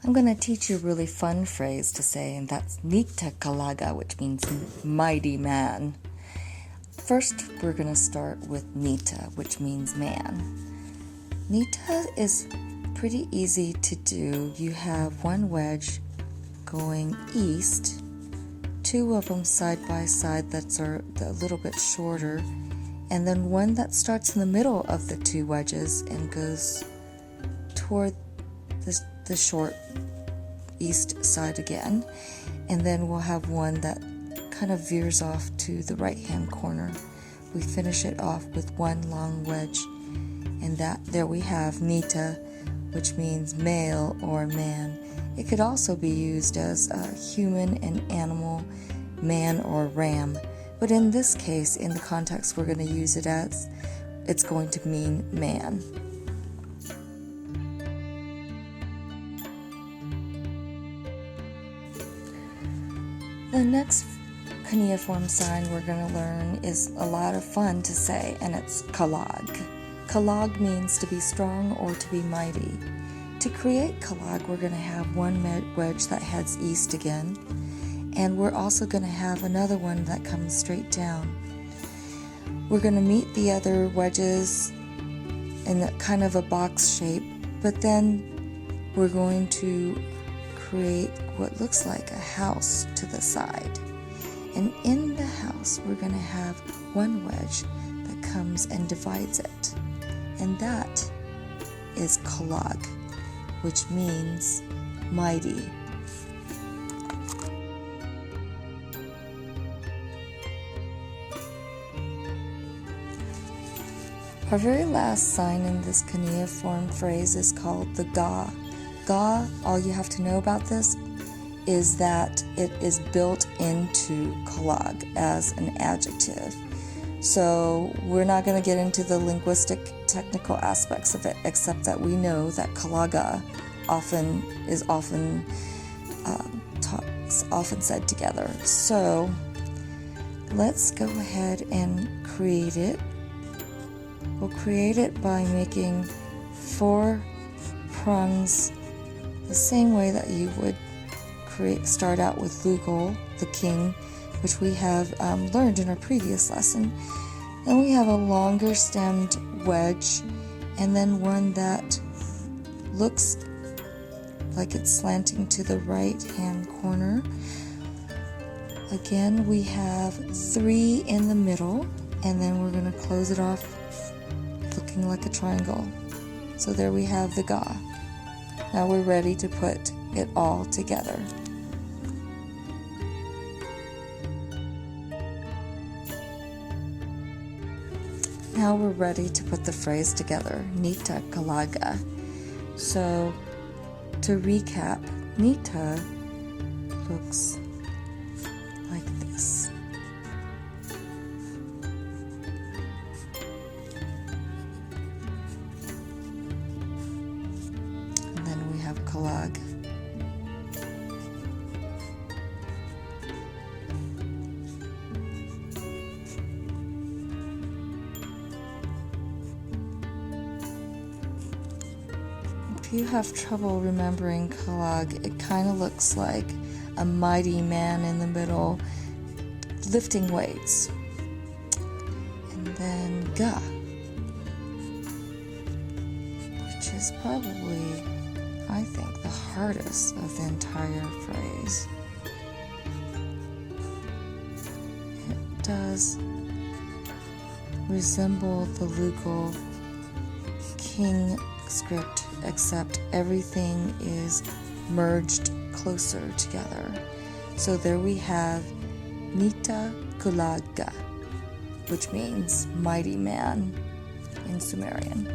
I'm going to teach you a really fun phrase to say, and that's nitah.kalag.ga, which means mighty man. First, we're going to start with nitah, which means man. Nitah is pretty easy to do. You have one wedge going east, two of them side by side that's a little bit shorter, and then one that starts in the middle of the two wedges and goes toward the short east side again. And then we'll have one that kind of veers off to the right hand corner. We finish it off with one long wedge, and there we have nitah, which means male or man. It could also be used as a human and animal, man or ram, but in this case, in the context we're going to use it as, it's going to mean man. The next cuneiform sign we're going to learn is a lot of fun to say, and it's kalag. Kalag means to be strong or to be mighty. To create kalag, we're going to have one wedge that heads east again, and we're also going to have another one that comes straight down. We're going to meet the other wedges in kind of a box shape, but then we're going to create what looks like a house to the side. And in the house, we're going to have one wedge that comes and divides it. And that is kalag, which means mighty. Our very last sign in this cuneiform phrase is called the ga. Ga, all you have to know about this is that it is built into kalag as an adjective. So we're not going to get into the linguistic technical aspects of it, except that we know that kalag.ga is often said together. So let's go ahead and create it. We'll create it by making 4 prongs the same way that you would start out with Lugal, the king, which we have learned in our previous lesson. Then we have a longer stemmed wedge, and then one that looks like it's slanting to the right hand corner. Again, we have 3 in the middle, and then we're going to close it off looking like a triangle. So there we have the ga. Now we're ready to put it all together. Now we're ready to put the phrase together, nitah.kalag.ga. So to recap, nitah looks like this. And then we have kalag. If you have trouble remembering kalag, it kind of looks like a mighty man in the middle lifting weights. And then ga, which is probably, I think, the hardest of the entire phrase. It does resemble the Lugal king script, except everything is merged closer together. So there we have nitah.kalag.ga, which means mighty man in Sumerian.